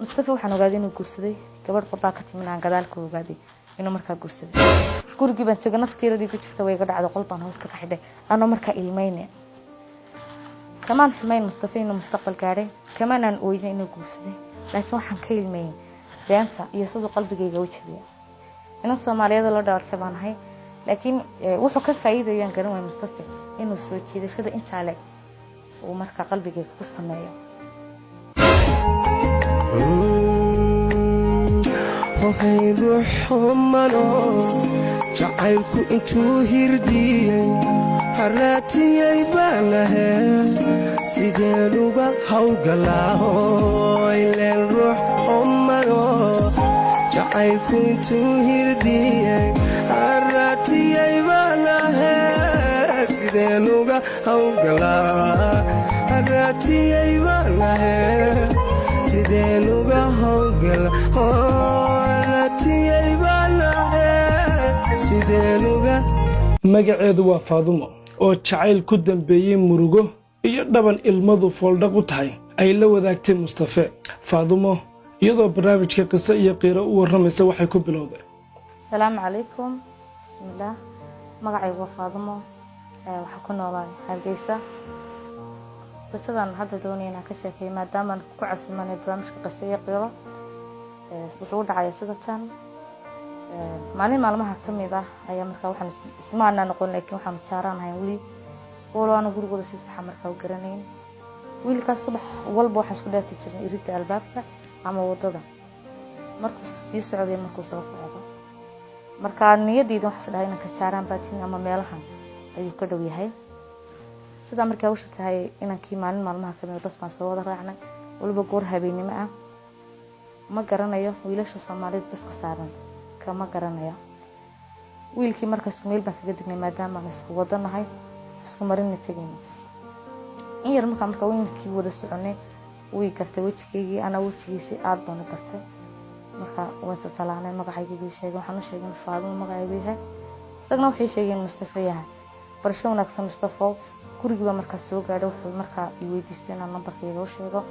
Mustafa waxaan ogaaday inuu guursaday gabadh qodba ka timin aan gadaalka ogaaday inuu markaa guursaday gurigii baan tagay naftiiradii ku jirta way iga dhacday qolbaan hoos ka xidhay anoo markaa ilmeynay kamaan xumayn Mustafa inuu mustaqbal gaaray kamaan aan ooyay inuu guursaday laakiin waxaan ka ilmeeyay beenta iyo sidoo qalbigayga u jabiyay inuu Soomaaliyeed loo dhaartay baan ahay laakiin wuxuu ka faa'iideeyay garan way Mustafa inuu soo jiidashada inta leeg oo markaa qalbigayga ku sameeyo هاي روح منو جعلكو انتو هردي هراتي يبانه سيدلوغا هوغلاهو إلى الروح منو جعلكو انتو هردي هراتي يبانه سيدلوغا هوغلاهو هراتي يبانه سيدلوغا هوغلاهو magaceedu waa Faadumo oo jacayl ku dambeeyay murugo iyo dhaban ilmadu fooldhaq u tahay ay la wadaagtay Mustafa Faadumo iyadoo barnaamijka qisa iyo qiiro u waramaysa waxay ku bilowday Assalaamu calaykum bismillaah magacaygu waa Faadumo waxa ku noolahay Hargeysa qisadan hadda doonayna ka sheekay maadaama ku casimanay barnaamijka qisa iyo qiiro wuxuu dhacay sida tan maalin maalmaha kamid ah ayaa markaa waxaan ismaana noqon laakiin waxaan jaaranahay wali walaana gurigooda si sax markaa u garanayn wiilkaas subax walba waxa isku dhaafi jiray iridda albaabka ama wadada markuu sii socday markuu soo socdo markaa niyadeyda waxa isdhahay inaan ka jaaraan baatin ama meelahan ayuu ka dhow yahay sida markaa u shaqahay inankii maalin maalmaha kamid bas baan soo wada raacnay walba goor habeenimo ah ma garanayo wiilasha Soomaaliyeed bas ka saaran kama garanayo wiilkii markaas meel baan kaga dignay maadaama aan isku wadanahay isku marin tagayn in yar markaa wiilkii wada soconay way gartay wajigii ana wajigiisa aad baan u gartay markaa waan salaanay magacayga sheegay waxaan u sheegay Faadumo magacayga yahay isagna wuxuu sheegay Mustafa yahay barasho wanaagsan Mustafa guriga markaa soo gaadhay wuxuu markaa i weydiistay inaan nambarkayga u sheego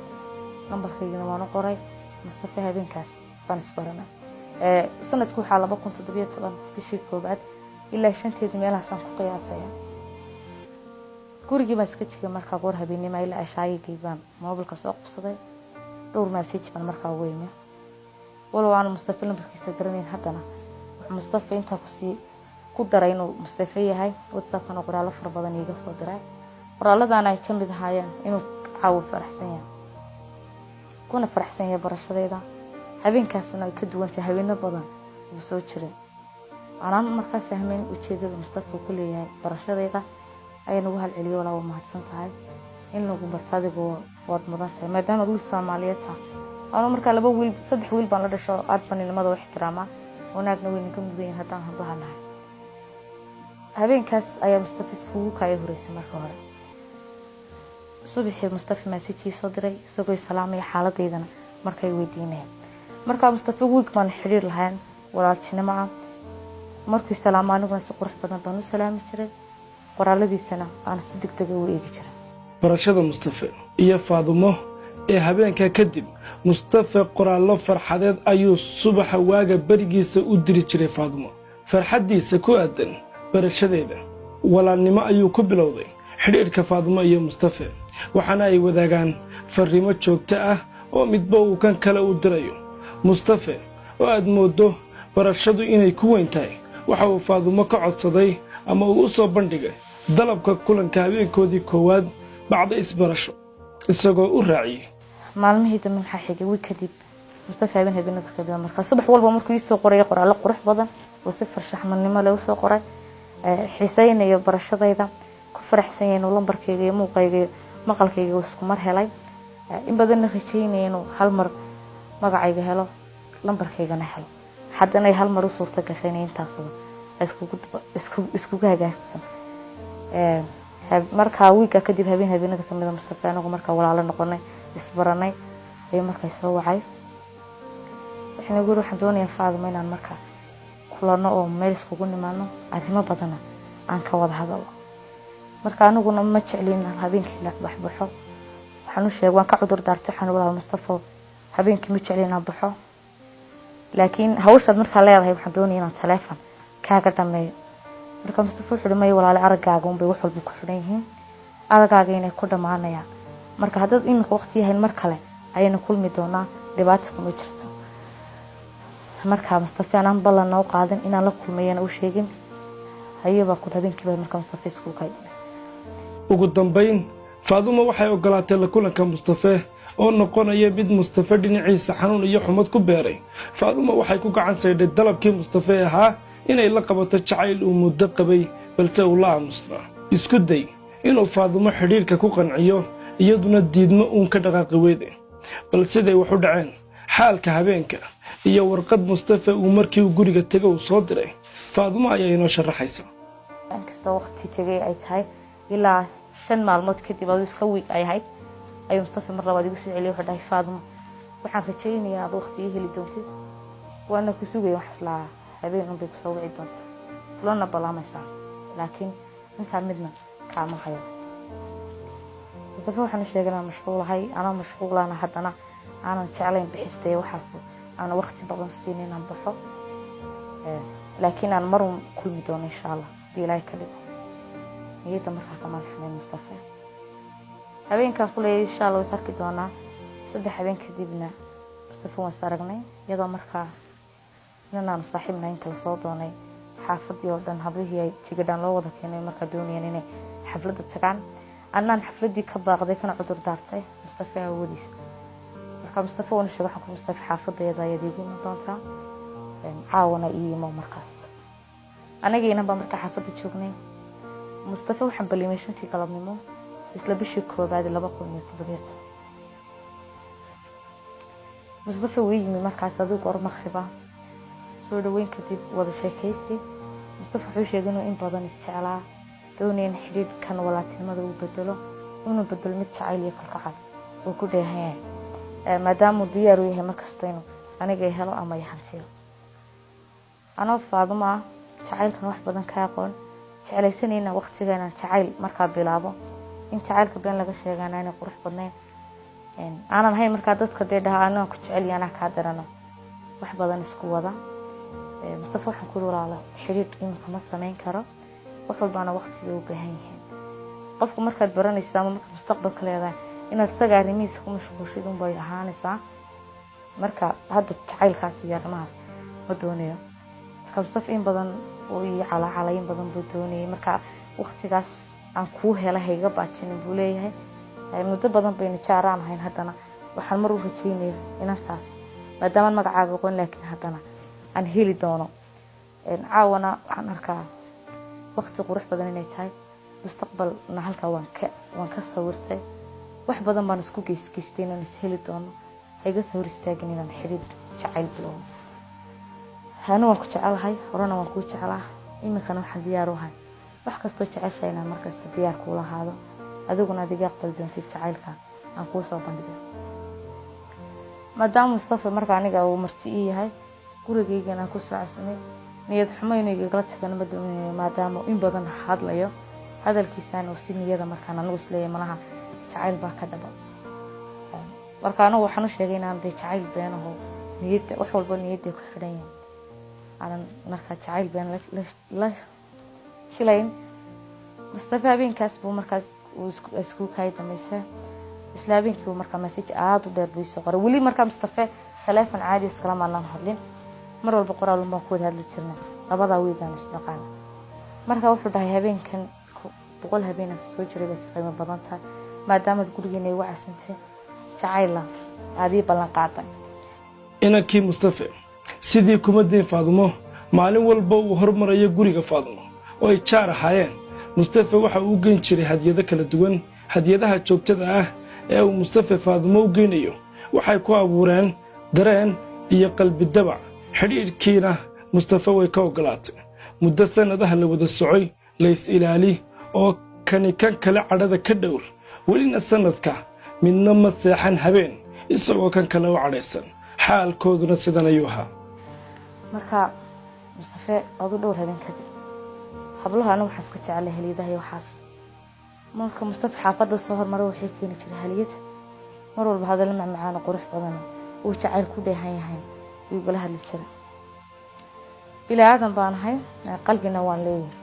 nambarkayga waan u qoray Mustafa habeenkaas baan isbaranay sanadku waxa 2017 bishii koobaad ilaa 5 meelahaas aan ku qiyaasaya gurigii baan iska jigay markaa goor habeenimo ilaa ashaaygii baan mobilka soo qabsaday dhowr message baan markaa weeyay walaal aan Mustafa nambarkiisa garanayn haddana Mustafa inta ku daray inuu Mustafa yahay WhatsApp-kana qoraal far badan iga soo diray qoraaladana ay kamid ahaayeen inuu caaw faraxsan yahay kuna faraxsan yahay barashadeeda habeenkaasna ay ka duwan tahay habeeno badan oo soo jiray anaan markaa fahmeen ujeedada Mustafa ku leeyahay barashadeeda ayaan ugu halceliyo walaal mahadsan tahay in lagu bartaadigo wad mudan tahay maadaama wiil Soomaaliyeed ah markaa laba wiil saddex wiil baan la dhasho aad faninimada wax ixtiraama wanaagna weyn ka mudan haddaan hadlahay habeenkaas ayaa Mustafa iskugu kaay horeysay markaa hore subaxii Mustafa message soo diray isagoo salaamay xaaladeedana markay weydiinayeen markaa Mustafa wiig baan xiriir lahayn walaaltinimo ah markii salaamaanigu si qurux badan baan u salaami jiray qoraaladiisana aan si degdeg ah u eegi jiray barashada Mustafa iyo Faadumo ee habeenka kadib Mustafa qoraallo farxadeed ayuu subaxa waaga barigiisa u diri jiray Faadumo farxadiisa ku aadan barashadeeda walaalnimo ayuu ku bilowday xiriirka Faadumo iyo Mustafa waxaana ay wadaagaan fariimo joogto ah oo midba uu kan kale u dirayo Mustafa oo aad moodo barashadu inay ku weyn tahay waxa uu Faadumo ka codsaday ama uu soo bandhigay dalabka kulanka habeenkoodii koowaad bacda isbarasho isagoo u raaciyay maalmihii dambe waxa xigay wiil kadib Mustafa habeenada kadib markaa subax walba markuu soo qoray qoraal qurux badan oo si farshaxnimo leh u soo qoray xiisaynayo barashadayda ku faraxsan yahay lambarkayga iyo muuqayga maqalkayga isku mar helay in badan rajaynay inuu hal mar magacayga helo lambarkaygana helo haddana ay hal mar u suurta gashay intaas isku hagaagsan markaa wiilka kadib habeenada kamid ah Mustafa anagu markaa walaalo noqonay isbaranay ay markaa soo wacay waxaan ugu waxaan Faadumo inaan markaa kulano oo meel iskugu nimaano arrimo badan aan ka wada hadalo markaa anaguna ma jeclin habeenkii la baxbaxo waxaan u sheegay waan ka cudur daartay waxaan walaal Mustafa habeenkii ma jecli inaan baxo laakiin hawshaad markaa leedahay waxaan doonayaa inaan telefoon kaaga dhameeyo marka Mustafa wuxuu dhameeyay walaal aragaaga un bay wax walba ku xidhan yihiin aragaaga inay ku dhamaanayaan marka haddaad imika waqti yahay mar kale ayayna kulmi doonaa dhibaato kuma jirto marka Mustafa aan ballan noo qaadan inaan la kulmayana u sheegin hayaba ku habeenkii bay marka Mustafa iskuulka ugu dambayn Faadumo waxay ogolaatay la kulanka Mustafa oo noqonaya mid Mustafa dhinaciisa xanuun iyo xumad ku beeray Faadumo waxay ku gacan saydhay dalabkii Mustafa ahaa inay la qabato jacayl uu muddo qabay balse uu la aamusnaa isku day inuu Faadumo xiriirka ku qanciyo iyaduna diidmo uun ka dhaqaaqi weyday balse siday wax u dhaceen xaalka habeenka iyo warqad Mustafa uu markii uu guriga tagay uu soo diray Faadumo ayaa inoo sharaxaysa inkasta waqti tagay ay tahay ilaa 5 maalmood kadib oo iska week ay ahayd ayuu Mustafa mar labaad igu soo celiyay wuxuu dhahay Faadumo waxaan rajaynayaa aad waqti heli doontid waana ku sugay wax isla habeen un bay ku soo wici doonto lana balaamaysa laakiin inta midna kaama hayo Mustafa waxaan sheegnaa mashquulahay ana mashquulana haddana aanan jeclayn bixistay waxaas ana waqti badan siinay inaan baxo laakiin aan marun kulmi doono insha Allah bilaay kale niyada markaa kama xameyn Mustafa habeenka kulay insha Allah sarki doona saddex habeen kadibna Mustafa waan saragnay iyadoo markaa inaan saaxiibna inta la soo doonay xaafadii oo dhan hablihii ay tigadaan loo wada keenay markaa doonayeen inay xafladda tagaan annaan xafladii ka baaqday kana cudur daartay Mustafa awoodiis marka Mustafa uu sheegay waxaan ku Mustafa xaafadeeda ay idigu doontaa caawana iyo markaas anagiina baa markaa xaafadda joognay Mustafa waxaan ballimay shantii galabnimo isla bishii koobaad 2017 Mustafa weeyimi markaas adigu goor makhriba soo dhaweyn kadib wada sheekaysi Mustafa wuxuu sheegay inuu in badan isjeclaa doonayeen xiriirkan walaaltinimada uu bedelo inuu bedelo mid jacayl iyo kalgacal uu ku dheehay maadaama diyaar u yahay markasta inuu aniga helo ama yahantiyo ana Faadumo jacaylkan wax badan ka aqoon jeclaysanayna waqtigeena jacayl marka bilaabo in jacaylka been laga sheegaana inay qurux badnayn aanan hay marka dadka deedaha aan ku jecel yahay ka darano wax badan isku wada Mustafa waxaan ku walaalo xiriir imika ma sameyn karo wax walbaana waqtiga u baahan yahay qofku markaad baranaysaa ama marka mustaqbalka leedahay inaad sagaarimiis ku mashquulshid un bay ahaanaysaa marka hadda jacaylkaas iyo arrimahaas ma doonayo Mustafa in badan oo iyo calaacalayn badan buu doonayay marka waqtigaas aan ku helay hayga baajin buu leeyahay muddo badan bayna jaaraan ahayn haddana waxaan mar u rajaynay inaan taas maadaama magacaaga qoon laakiin haddana aan heli doono caawana waxaan arkaa waqti qurux badan inay tahay mustaqbalna halka waan ka sawirtay wax badan baan isku geystay inaan is heli doono hayga sawir istaagin inaan xiriir jacayl bilow أنا وأنا كنت على ورانا وأنا كنت على إما كانوا حد يروها وحكي استوى عشان أنا مركز تبيار كولا هذا قلنا دقيقة قلدون تفعيل كان أنقول صوبا دقيقة ما دام مصطفى مركز عنيقة ومرتئية هاي كل دقيقة أنا كسر عسني نيد حمايني قلتها كان بدو ما دام إن بدن حاد ليه هذا الكيسان والسيني هذا مكان نوصل ليه ملها تعال باكا دبا مركانه وحنو شيغين عندي تعال بينه نيد وحول بني يدي كحرين أنا مركز تعال بين لا شلين مصطفى بين كسبه مركز وسكو كايد ميسه إسلامين كيو مركز مسيج عاد ودير بيسقر ولي مركز مصطفى خلافا عادي سلام الله نهرلين مرة البقرة الموجود هذا الترنا لبضع ويدان استقامة مركز وفرد هاي بين كان بقولها بين السوجري بقيمة بدنتها ما دامت قريني وعسنته تعال هذه بلان قاطع inankii Mustafa sidii kumadii Faadumo maalin walba uu hormaraya guriga Faadumo oo ay jaar ahaayeen Mustafa waxa uu geyn jiray hadiyado kala duwan hadiyadaha joogtada ah ee uu Mustafa Faadumo u geynayo waxay ku abuureen dareen iyo qalbi dabac xiriirkiina Mustafa way ka ogolaatay muddo sanadaha la wada socay la is ilaali oo kan kale cadhada ka dhowr walina sanadka midna ma seexan habeen isagoo kan kale u cadhaysan xaalkooduna sidan ayuu ahaa marka Mustafa adu dhowr habeen kadib hablaha anu waxaas ka jecel heliidaha iyo waxaas marka Mustafa xaafadda soo hormaray waxay keenay jiray haliyad mar walba hadal macaan qurux badan uu jacayl ku dheehan yahay uu igala hadli jiray. Bilaa aadan baan ahay, qalbina waan leeyahay.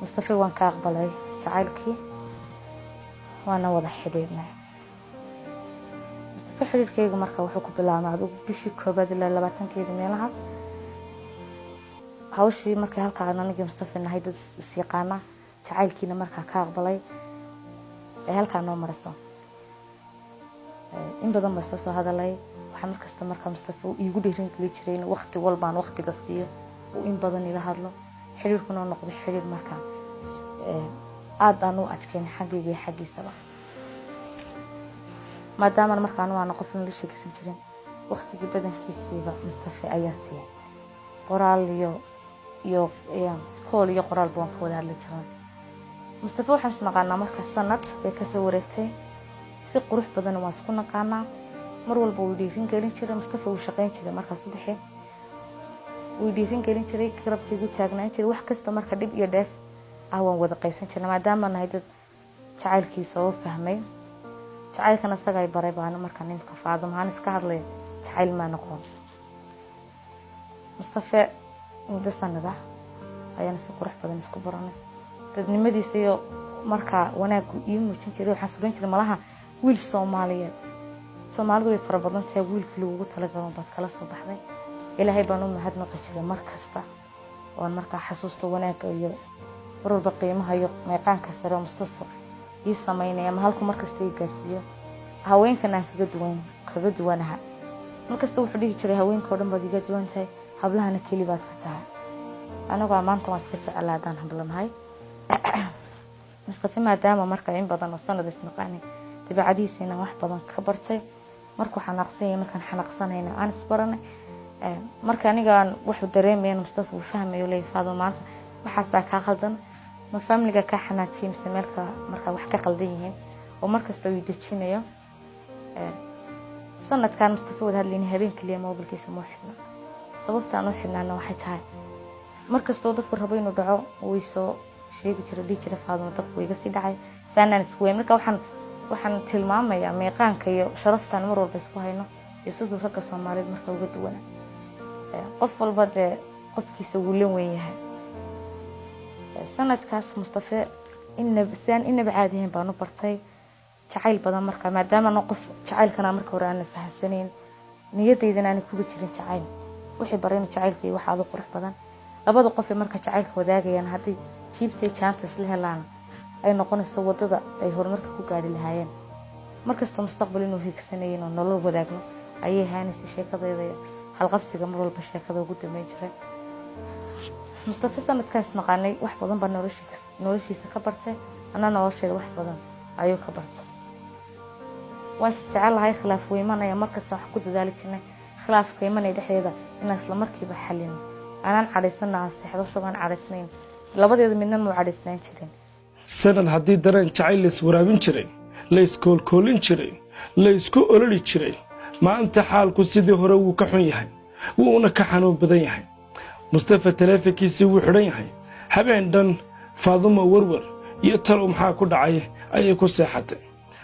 Mustafa waan ka aqbalay jacaylkii, waana wada xidhiidhnay. Mustafa xidhiidhkayga markaa wuxuu ku bilaabmay bishii koobaad ilaa 20-keeda meelahaas. hawshii markay halkaa aniga Mustafa nahay dad is yaqaana, jacaylkiina markaa ka aqbalay halkaa noo marayso. In badan baa soo hadalay, waxaan markasta markaa Mustafa iigu dhiirin jiray in waqti walbaan waqtiga siiyo oo in badan ila hadlo. xiriirkuna noqdo xiriir markaa aad aan u adkeyn xaggayga iyo xaggiisaba. maadaama markaan waan qof la sheekaysan jirin, waqtigii badankiisiiba Mustafa ayaa siiyay. qoraal iyo kool iyo qoraal baan ka wada hadli jiray. Mustafa waxaan isnaqaanaa markaa sanad bay ka soo wareegtay. si qurux badan waan isku naqaanaa. mar walba wuu dhiirin gelin jiray. Mustafa wuu shaqayn jiray markaa subaxii. wuu dhiirin gelin jiray, garabkaygu taagnaan jiray. wax kasta marka dhib iyo dheef waan wada qaybsan jirnay maadaama nahay dad jacaylkiisa oo fahmay. jacaylkana isaga ay baray baan markaa ninka Faadimo aan iska hadlay jacayl ma noqon. Mustafa muddo sanad ayaan si qurux badan isku baranay. dadnimadiisa iyo markaa wanaagu ii muujin jiray. waxaan suran jiray malaha wiil Soomaaliyeed. Soomaalidu way fara badan tahay, wiilkii lagu talagalay baad kala soo baxday. ilaahay baan u mahadnaqi jiray mar kasta oo markaa xasuusto wanaaga iyo warba qiimaha iyo meeqaanka sare Mustafa ii sameynaya ma halku markasta ii gaarsiiyo. haweenkana kaga duwanaha markasta wuxuu dhihi jiray haweenka oo dhan baad iga duwan tahay, hablahana keli baad ka tahay. anagoo maanta waan iska jecelaadaan hablanahay. Mustafa maadaama markaa in badan oo sanad isnaqaanay, dabeecadiisina wax badan ka bartay. markuu xanaaqsanay markaan xanaaqsanayna aan isbaranay. marka aniga wuxuu dareemayay Mustafa uu fahmayo leeyahay Faadimo maanta waxaas ka qaldan, ma family-ga ka xanaajiyay mise meelka marka wax ka qaldan yihiin oo markasta uu dejinayo. sanadkan Mustafa wada hadlayna habeen kaliya mobilkiisa ma xidhna. sababta aan u xidhnaana waxay tahay markasta dadku rabo inuu dhaco way soo sheegi jiray dhigi jiray Faadimo dadku iga sii dhacay saanaan isku weyn. marka waxaan tilmaamayaa meeqaanka iyo sharaftan mar walba isku hayno iyo sidoo ragga Soomaaliyeed marka uga duwan. qof walba qofkiisa wuu la weyn yahay. sanadkaas Mustafa inaba caadihin baan u bartay jacayl badan markaa maadaama qof jacaylkana marka hore aan fahansaneyn, niyadeydana aan ku jirin jacayl. wixii bareen jacaylkii waxa aad u qurux badan. labada qof ee marka jacaylka wadaagayaan haddii jiibtay chance la helaan ay noqonayso wadada ay horumarka ku gaari lahaayeen. markasta mustaqbal inuu hiigsanayeen oo nolol wadaagno ayay haanaysa sheekadayda halqabsiga mar walba sheekada ugu dambeyn jiray. Mustafa sanadkaas naqaanay wax badan baa noloshiisa ka bartay. ana nolosheeda wax badan ayuu ka bartay. waan jecelahay khilaaf weemanaya markasta wax ku dadaali jirnay. khilaafka imanay dhexdeeda in isla markiiba xalino. anaan cadhaysana seexdo saban cadhaysnayn. labadeedu midna ma cadhaysnayn jirin. sanad haddii dareen jacayl la iswaraabin jiray, la iskoolkoolin jiray, la isku ololi jiray, maanta xaalku sidii hore wuu ka xun yahay, wuuna ka xanuun badan yahay. Mustafa taleefankiisii wuu xidhan yahay. habeen dhan Faadimo warwar iyo talo maxaa ku dhacay ayay ku seexatay.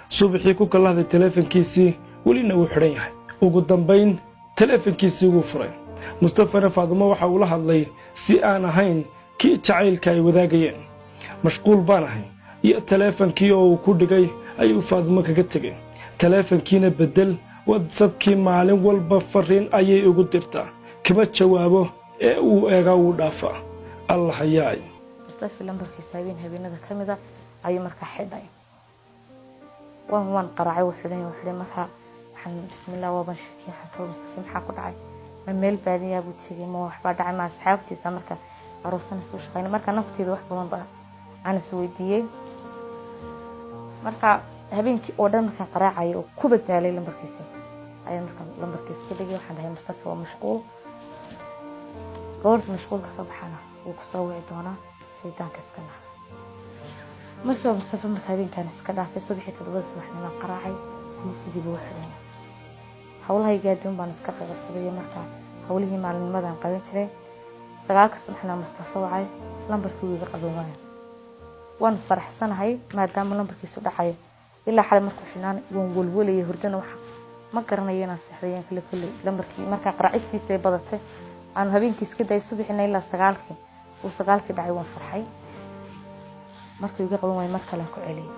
subaxii ku kalahday taleefankiisii welina wuu xidhan yahay. ugu dambayn taleefankiisii wuu furay. Mustafana Faadimo waxa uu la hadlay si aan ahayn kii jacaylka ay wadaagayeen. mashquul baan ahay iyo taleefankii oo uu ku dhigay ayuu Faadimo kaga tegay. taleefankiina bedel WhatsApp-kii maalin walba fariin ayay ugu dirtaa, kama jawaabo ee uu eega uu dhaafa. allah yaay. Mustafa lambarkiisa habeenada kamida ayuu markaa xidhay. waan qaraacay wuxuu markaa waxaan bismillaah waa shaki xataa Mustafa maxaa ku dhacay. ma meel baadiyaa buu tagay ma waxba dhacay ma asxaabtiisa markaa aroosana soo shaqeynay. markaa nafteeda wax badan baa aan is weydiiyay. markaa habeenkii oo dhan markaan qaraacay oo ku badaalay lambarkiisa ayaan markaa lambarkiisa ka dhigay. waxaan dhahay Mustafa waa mashquul. goorta mashquulka ka baxana wuu ku soo wici doonaa shaydaanka iska nax. markaa Mustafa markaa habeenkaan iska dhaafay subaxii 7 subaxnimo qaraacay sidii buu xidhay. hawlahay gaadin baan iska qabsaday. markaa hawlihii maalinnimadan qaban jiray 9 subaxna Mustafa wacay lambarkii iga qabanay. waan faraxsanahay maadaama lambarkiisu dhacay ilaa xalay markuu xinaan waan walwalayay hurdana ma garanayo inaan seexdayeen kale kuley lambarkii markaa qaraacistiisa ay badatay aan habeenkii iska day subaxina ilaa 9kii uu 9kii dhacay waan farxay markii ugu qaban waayay mar kale ku celiyay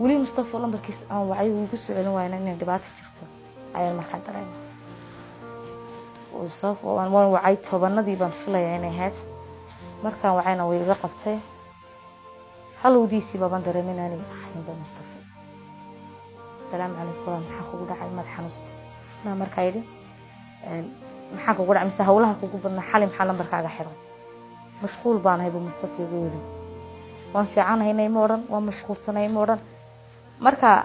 wali Mustafa lambarkiisa aan wacay uu igu soo celin waayna inay dhibaato jirto ayaan markaa dareemay وصف وأنا وعيت فبنادي بنفلا يعني هات مركان وعينا ويجا قبته حلو دي سبب بندر من أنا حين بمصطفى السلام عليكم محاكو قد عيد مدحنوس ما مركايدي محاكو قد عم سهولها كوكو بدنا حالم حالم بركاجا حرام مشغول بان هاي بمصطفى يقولي وان في عنا هنا يمورن ومشغول سنة يمورن مركا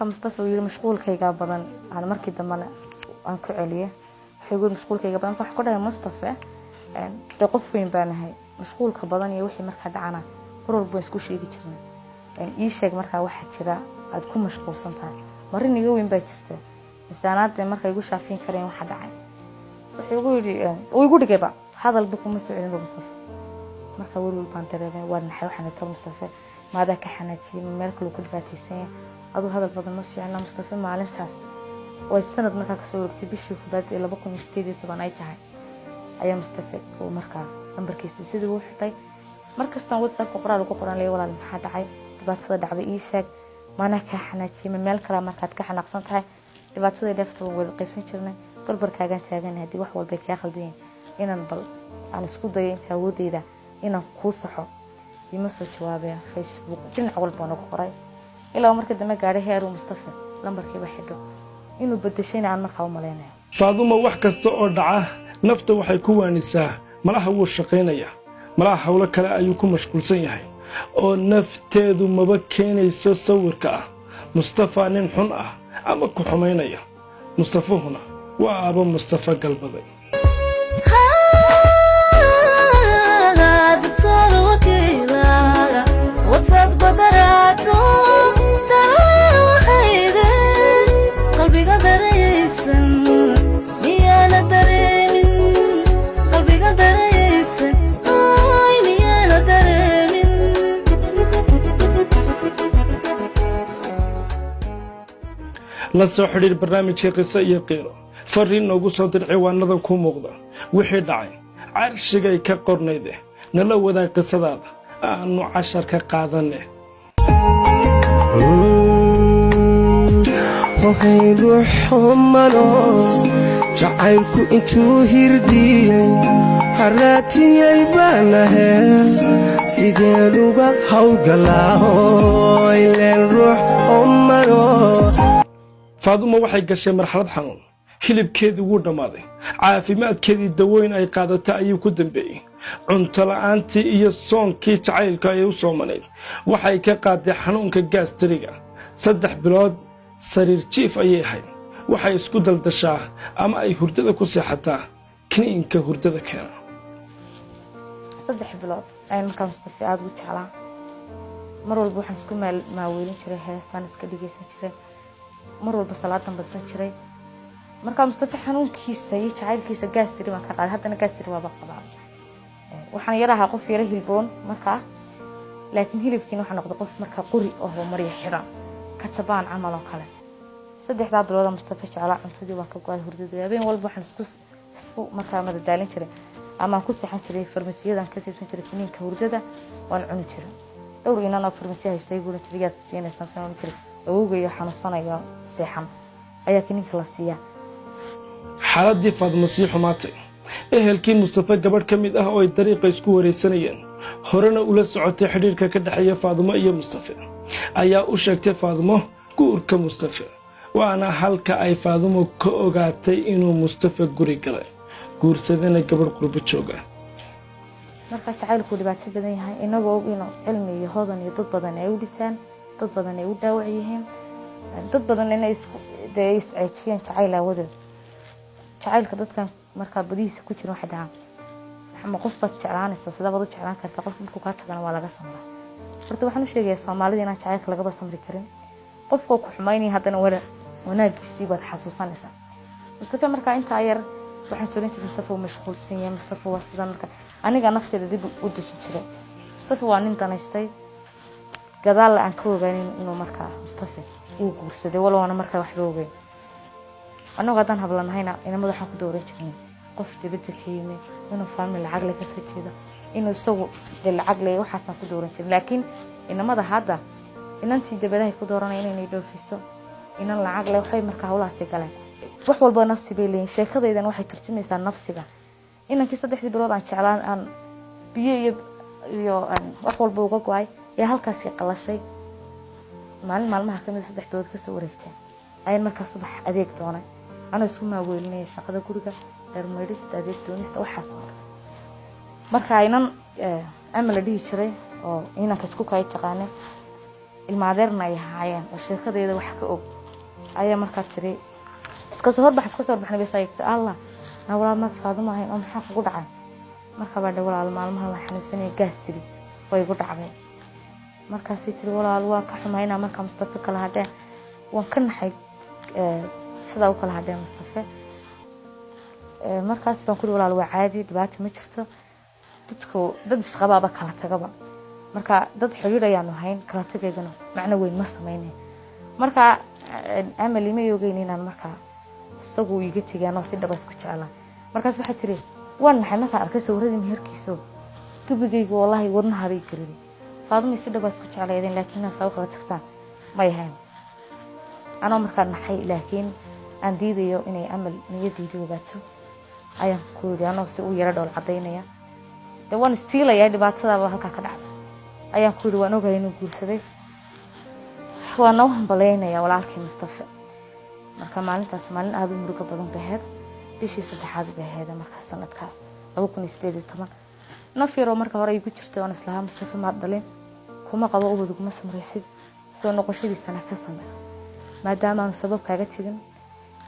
مصطفى يقول مشغول كيجا بدن على مركي دمنا أنكو عليه يقول مشغولكayga badan wax ku dhahay Mustafa ee qof weyn baanahay mashquulka badan iyo wixii marka dhacana qorol buu isku sheegi jirnay ii sheeg marka waxa jira aad ku mashquulsan tahay marin iga weyn baa jirta misaanaadda marka igu shaafin kareen waxa dhacay wuxuu igu yiri oo igu dhigayba hadal buu kuma soo celin Mustafa marka wuu baan dareemay waan naxay waxaan tar Mustafa maada ka xanaajiyay meel kale ku dhibaataysan adu hadal badan ma fiicna Mustafa maalintaas والسند مركا كسور تبيشوا في بعد إلا بكون مستدي طبعا أي تاعي أيام مستفيد ومركا نمبر كيس سيد وحدي مركز تنود سب قرآن لي ولا المحاد عاي تبعت صدق عبي إيشك ما نكح حناتي من مال كلام مركا تكح نقصان تاعي تبعت صدق لفت وقيفين شرنا كل بركة جان تاجن هدي وحول بيك ياخذ دين إن نبل على سكوت ضيين سعودي ده إن قوصحه يمسك شوابه فيسبوك كل أول بانو قراي إلا مركز دم جاري هيرو مستفى نمبر كي بحده inuu badashayna aan markaa u maleynayo Faaduma wax kasta oo dhaca nafta waxay ku waanisaa malaha wuu shaqeynaya malaha hawlo kale ayuu ku mashquulsan yahay oo nafteedu maba keenayso sawirka ah Mustafa nin xun ah ama ku xumeynaya Mustafahuna waa aba Mustafa galbaday la soo xiriir barnaamijka qiso iyo qiiro fariin noogu soo dir ciwaanada ku muuqda wixii dhacay carshigay ka qornayde nala wadaag qisadaada aanu cashar ka qaadanay hohay ruux malo jacaylku intuu hirdiyay haraatiyay baanahe sideen uga hawgalaaho ileen ruux malo Faaduma waxay gashay marxalad xanuun hilibkeedii wuu dhamaaday caafimaadkeedii dawooyin ay qaadatay ayuu ku dambeeyay cunto la'aantii iyo soonkii jacaylka ay u soomaneyd waxay ka qaaday xanuunka gastriga 3 bilood sariir jiif ayay ahayd waxay isku daldashaa ama ay hurdada ku seexataa kiniinka hurdada keena 3 bilood ay markaa Mustafa aad u jeclaa mar walba waxaan isku maaweelin jiray heestaan iska dhigaysan jiray mar walba salaadan basan jiray markaa Mustafa xanuunkiisa iyo jacaylkiisa gaastiri ma ka qaaday haddana gaastiri waa qabaa waxaan yaraha qof yara hilboon markaa laakiin hilibkiina waxa noqday qof markaa quri oo mariyo xiran ka tabaan camal oo kale 3 bilood Mustafa jeclaa cuntadii waa ka go'ay hurdada habeen walba waxaan isku markaa madadaalin jiray ama ku saxan jiray farmasiyadan ka siibsan jiray kiniinka hurdada waan cuni jiray dhowr inaan farmasiya haystay guulan jiray siinaysan sanad jiray awgeeyo xanuunsanayo seexan ayaa kiniinka la siiyaa xaaladii Faaduma si xumaatay ehelkii Mustafa gabadh kamid ah oo ay dariiqa isku wareysanayeen horena ula socotay xiriirka ka dhaxeeya Faaduma iyo Mustafa ayaa u sheegtay Faaduma guurka Mustafa waana halka ay Faaduma ka ogaatay inuu Mustafa guri galay guursadana gabadh qurbo jooga marka jacaylku dhibaato badan yahay inagoo inuu cilmi iyo hodan iyo dad badan ay u dhitaan dad badan ay u dhaawacayeen dad badan inay isku deeyeen jacayl awoodo jacaylka dadkan marka badiisa ku jiro waxa dhaca ama qof bad jeclaanaysa sida wada jeclaan karta qof markuu ka tagana waa laga samraa horta waxaan u sheegayaa Soomaalida inaan jacaylka laga samri karin qofka ku xumaynay haddana wanaagiisii baad xasuusanaysaa Mustafa marka inta yar waxaan soo leeyahay Mustafa mashquulsan yahay Mustafa waa sidan marka aniga nafteeda dib u dejin jiray Mustafa waa nin danaystay gadaal aan ka ogaanin inuu marka Mustafa uu guursaday walwana marka wax loo ogeey annagu haddaan hablanahayna inamada waxaan ku dooran jirnay qof dibadda ka yimi inuu family lacag le kasoo jeeda inuu isagu lacag le waxaasaan ku dooran jirin laakiin inamada hadda inantii dabadahay ku dooranaya inay dhoofiso inan lacag le waxay markaa hawlahaasi galeen wax walba nafsi bay leeyihin sheekadaydan waxay turjumaysaa nafsiga inankii 3 bilood aan jeclaan aan biyo iyo wax walba uga go'ay ee halkaas qalashay maalmaha kamid 3 bilood ka soo wareegtay ayaan markaa subax adeeg doonay ana isku maaweelinay shaqada guriga dharmeedista adeeg doonista waxaas markaa inan amal dhihi jiray oo inanka isku kay taqaanay ilmaadeerna ay haayeen oo sheekadeeda wax ka og ayaa markaa tiri iska soo horbaxnay beesayta Allah na walaal ma Faadimo ahayn oo maxaa kugu dhacay marka baa walaal maalmaha la xanuunsanay gaas tiri way igu dhacday markaas tiri walaal waa ka xumayna marka Mustafa kala hadeen waan ka naxay sida uu kala hadeen Mustafa markaas baan ku walaal waa caadi dhibaato ma jirto dad isqabaaba kala tagaba marka dad xiriir ayaan ahayn kala tageedana macna weyn ma sameeyay marka amal ima yogeyn inaan marka isagu iga tagaano si dhabas ku jeclaa markaas waxa tiri waan naxay marka arkay sawirada meherkiisa gabadhaygu wallahi wadnaha bay galay Faadimo si dhabas ku jeclaayeen laakiin aan soo kala tagtaa ma yahayn ana marka naxay laakiin aan diidayo inay amal niyadeyda ogaato ayaan ku yiraahdo si uu yara dhool cadeynaya waan istiilaya dhibaatada halka ka dhacday ayaan ku waan ogahay inuu guursaday waan u hambalyeynaya walaalkii Mustafa marka maalintaas maalin aad u murugo badan baheed bishii 3aad baheed marka sanadkaas 2018 nafiro marka hore ay ku jirtay oo islaam Mustafa ma dhalin kuma qabo ubad kuma samraysid soo noqoshadiisana ka samay maadaama aan sabab kaaga tigin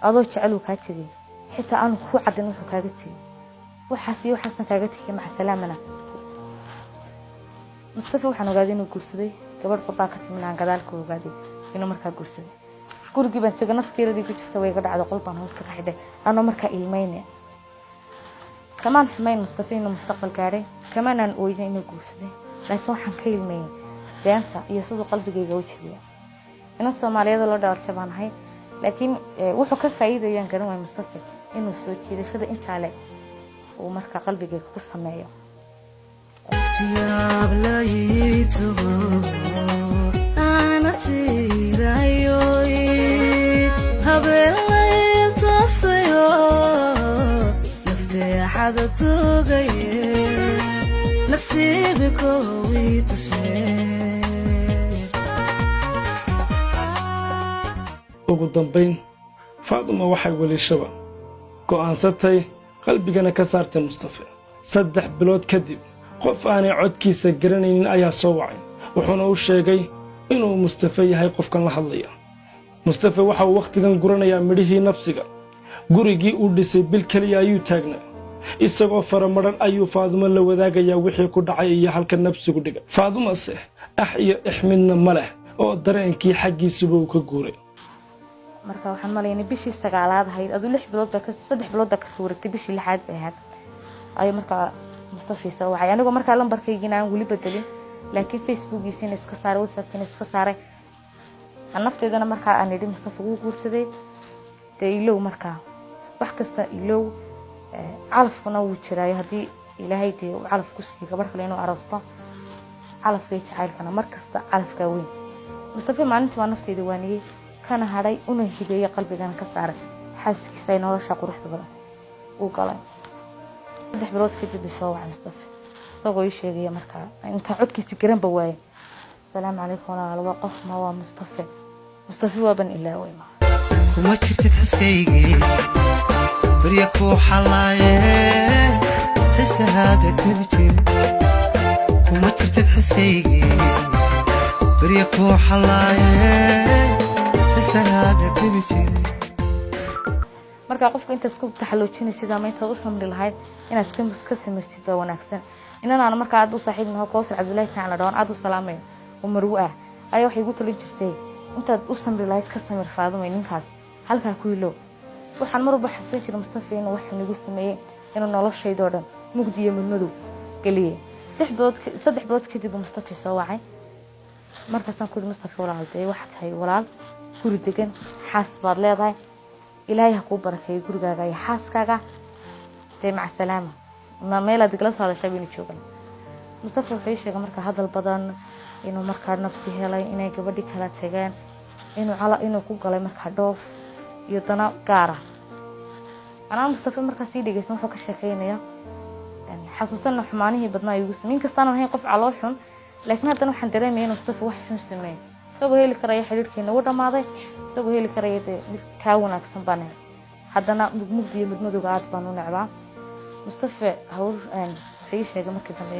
adoo jecel ka tigin xitaa aan ku cadin wuxuu kaaga tigin waxaasna kaaga tigin ma salaamana Mustafa waxaan ogaaday inuu guursaday gabadh qodaa ka timinaan gadaalka ogaaday inuu markaa guursaday gurigii baan tagay naftiiradii ku jirta way iga dhacday qolbaan hoos ka xidhay anoo markaa ilmeynay kamaan xumayn Mustafa inuu mustaqbal gaaray kamaan aan ooyay inuu guursaday laakiin waxaan ka ilmeeyay beenta iyo sidoo qalbigayga u jabiyay ina Soomaaliyeed loo dhaartay baan ahay laakiin wuxuu ka faa'iideeyay garan way Mustafa inuu soo jiidashada inta le oo markaa qalbigayga ku sameeyo tiyaab la yiito ana tirayo habeen toosayo nafteexada tugaye nasiibko wiitusmee ugu dambayn Faadimo waxay waliishaba go'aansatay qalbigana ka saartay Mustafa 3 bilood kadib qof aanay codkiisa garanaynin ayaa soo wacay wuxuuna u sheegay inuu Mustafa yahay qofkan la hadlaya Mustafa waxa uu waqtigan guranayaa midhihii nafsiga gurigii uu dhisay bil kaliya ayuu taagnaa isagoo faramaran ayuu Faadimo la wadaagayaa wixii ku dhacay iyo halka nafsigu dhigay Faadimo se iyo ixmidna ma leh oo dareenkii xaqiisuba uu ka guuray marka waxaan maleynay bishii 9aad ahayd adu 6 bilood ka 3 bilood ka soo wareegtay bishii 6aad bay ahayd ay marka Mustafa soo waxay anigu marka lambarkaygiina aan wali bedelin laakiin Facebook-giisina iska saaray WhatsApp-kiina iska saaray anafteedana marka aan idin Mustafa ugu guursaday ilow marka wax kasta ilow calafkuna wuu jiray hadii Ilaahay tii calaf ku siiyay gabar kale inuu aroosto calafkay jacaylkana markasta calafka weyn Mustafa maalintii waa nafteeda waaniyay kana haday una hideeyay qalbigana ka saaray xaaskiisa nolosha quruxda badan uu galay 3 bilood kadib soo wacay Mustafa isagoo ii sheegay marka inta codkiisa garan ba waayay salaam alaykum walaal qof ma waa Mustafa waa ban ilaa wayma kuma jirtid xaskaygi bariya ku xalaaye xisaaga dibjir kuma jirtid xaskaygi bariya ku xalaaye xisaaga dibjir marka qofka inta isku taxalloojinay sida ma inta u samri lahayd inaad ka samirtid baa wanaagsan inaan marka aad u saaxiibnahay Kawsar Cabdullaahi taala doon aad u salaamay umaru ay wax igu talin jirtay inta u samri lahayd ka samir Faadimo ninkaas halka ku ilo waxaan marba xasay jiray Mustafa inuu wax nagu sameeyay inuu noloshayda dhan mugdi iyo madow galiyay 3 bilood kadib Mustafa soo wacay markaas aan ku Mustafa walaalday waxa tahay walaal guri degan xaas baad leedahay ilaahay ha kuu barakeeyo gurigaaga iyo xaaskaaga dee maca salaama ma meelaad igala soo hadashaa baynu joogan mustafa wuxuu ii sheegay markaa hadal badan inuu markaa nafsi helay inay gabadhi kala tageen inuu ku galay markaa dhoof iyo dana gaara anaa mustafa markaa sii dhegeysan wuxuu ka sheekeynaya xasuusanna xumaanihii badnaa igu sameyn kastaan ahayn qof caloo xun laakiin haddana waxaan dareemaya inuu mustafa wax xun sameeyey isagoo heli karaya xidhiirkeena u dhammaaday isagoo heli karaya dee mid kaa wanaagsan baan haddana mugmugdi iyo mudmadowga aad baan u necbaa mustafa wuxuu ii sheegay markii dambe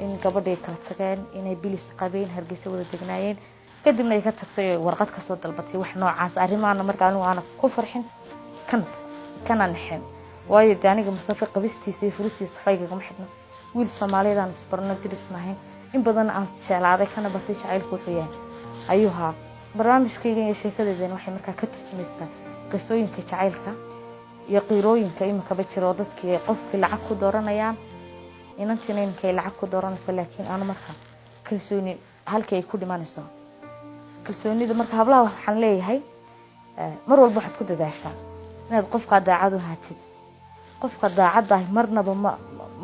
in gabadhay kala tageen inay bilis qabeen hargeysa wada degnaayeen kadibna ay ka tagtay warqad kasoo dalbatay wax noocaas arrimaana markaa anigu aana ku farxin kana naxin waayo dee aniga mustafa qabistiisa iyo furistiisa faygagama xidhno wiil soomaaliyeed aan isbarno dirisnahayn in badan aan jeclaaday kana bartay jacaylku wuxuu yahay ayuu haa barnaamijkayga iyo sheekadeedana waxay markaa ka turjumaysaa qisooyinka jacaylka iyo qiirooyinka imikaba jira oo dadkii qofkii lacag ku dooranayaan inantiina inkay lacag ku dooranayso laakiin aanu markaa kalsooni halkii ay ku dhimanayso kalsoonida marka hablaha waxaan leeyahay mar walba waxaad ku dadaashaa inaad qofkaa daacad u haatid qofka daacaddaah marnaba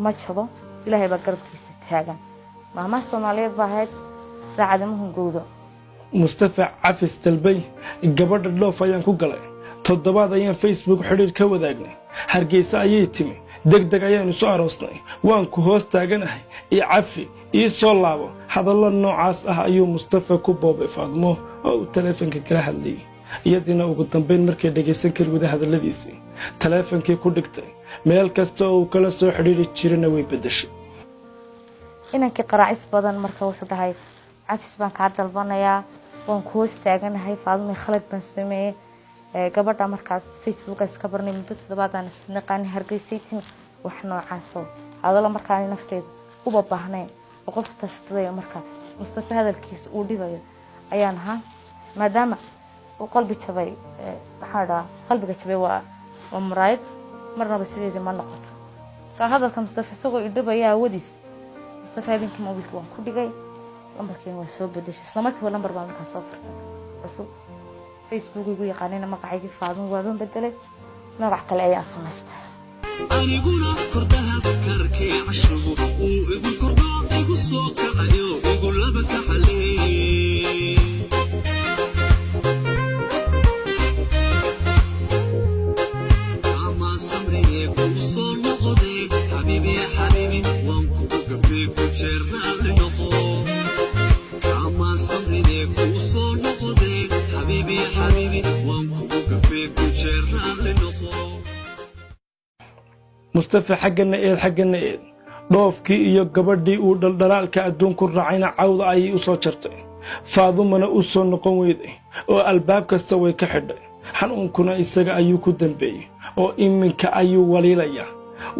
ma jabo ilaahay baa garabkiisa taagan maamaha soomaaliyeed baa ahayd daacadima hungowdo mustafa cafis dalbay gabadha dhoof ayaan ku galay 7 ayaan Facebook xiriir ka wadaagnay hargeysa ayay timi degdeg ayaan soo aroosnay waan ku hoos taaganahay cafi soo laabo hadallo noocaas ah ayuu mustafa ku boobay Faadmo oo telefoonka kala hadlay iyadina ugu dambeyn markay dhageysan kari wada hadalladiisii teleefoonkii ku dhigtay meel kasta oo kala soo xiriiri jirana way bedeshay inankii qaraacis badan marka wuxuu dhahay cafis baan ka dalbanayaa waan ku hoos taaganahay Faadmo khalad baan sameeyay gabadha markaas Facebook iska barnay muddo 7 aan isnaqaan hargeysay wax noocaas oo hadallo markaa nafteeda u baahnayn oo qof tashtaday markaa mustafa hadalkiisa uu dhibayo ayaan ahaa maadaama uu qalbi jabay qalbiga jabay waa muraayad marnaba sideedii ma noqoto ka hadalka mustafa isagoo idhibaya wadiis mustafa habeenkii mobilka waan ku dhigay lambarkeena waa soo bedeshay isla markiiba lambar baan markaa soo furtay cusub Facebook igu yaqaanina magacaygii Faadmo waan bedelay magac kale ayaan samaystay aniguna kordaha karkay cashugu uu igu kordo igu soo kacayo igu laba kaxalay ama samriye ku soo noqday habibi waan ku gabay ku jeernaa noqo ama samriye ku soo noqday habibi waan ku gabay ku jeernaa noqo mustafa xaggana eed dhoofkii iyo gabadhii uu dhaldhalaalka adduunku raacayna cawda ayay u soo jartay Faadumana u soo noqon weyday oo albaab kasta way ka xidhay xanuunkuna isaga ayuu ku dambeeyay oo iminka ayuu waliilaya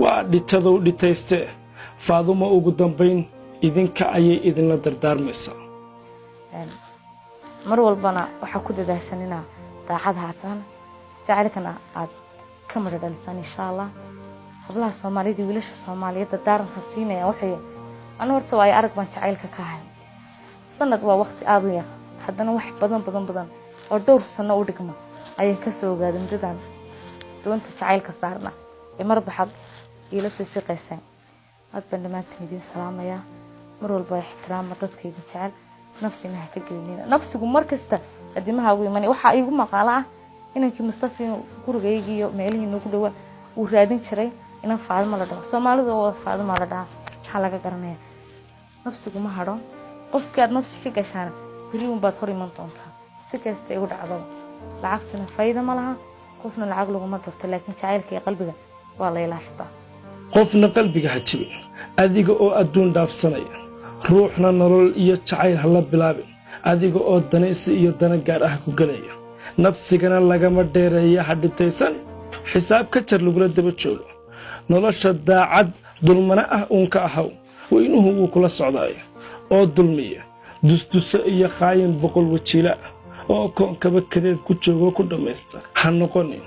waa dhitadow dhitayste Faaduma ugu dambeyn idinka ayay idinla dardaarmaysaa mar walbana waxa ku dadaashanina daacad haatan jacaylkana aad ka maradhalisan insha Allah hablaha Soomaaliyeed iyo wiilasha Soomaaliyeed daaranka siinaya waxay anu horta way arag baan jacaylka ka hayn sanad waa waqti aad u yar haddana wax badan oo dhowr sano u dhigma ayaan ka soo ogaaday mudadan doonta jacaylka saarna marba xad ila sii siqaysan aad baan dhamaantiin idin salaamaya mar walba ixtiraam dadkayga jecel nafsina ha ka geynina nafsigu markasta adimaha ugu iman waxa igu maqaala ah inankii mustafa gurigayga iyo meelihii nagu dhawaa uu raadin jiray inaan Faadmo la dhaho Soomaalidu oo Faadmo la dhaho waxa laga garanaya nafsigu ma haro qofkii aad nafsi ka gashaan bari un baad hor iman doontaa si kasta ay u dhacdo lacagtuna faa'iido ma laha qofna lacag laguma darto laakiin jacaylka iyo qalbiga waa la ilaashtaa qofna qalbiga ha jibin adiga oo adduun dhaafsanaya ruuxna nolol iyo jacayl hala bilaabin adiga oo danaysi iyo dana gaar ah ku galaya nafsigana lagama dheereeya hadhitaysan xisaab ka jar lagula daba joogo nolosha daacad dulmana ah uun ka ahaw weynuhu uu kula socdaayo oo dulmiya dusdusa iyo khaayin boqol wajiila oo koonkaba kadeed ku joogo ku dhamaysta ha noqonin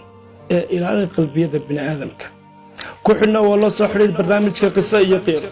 ee ilaali qalbiyada bini'aadamka ku xidhna waa la soo xidhiir barnaamijka qiso iyo qiiro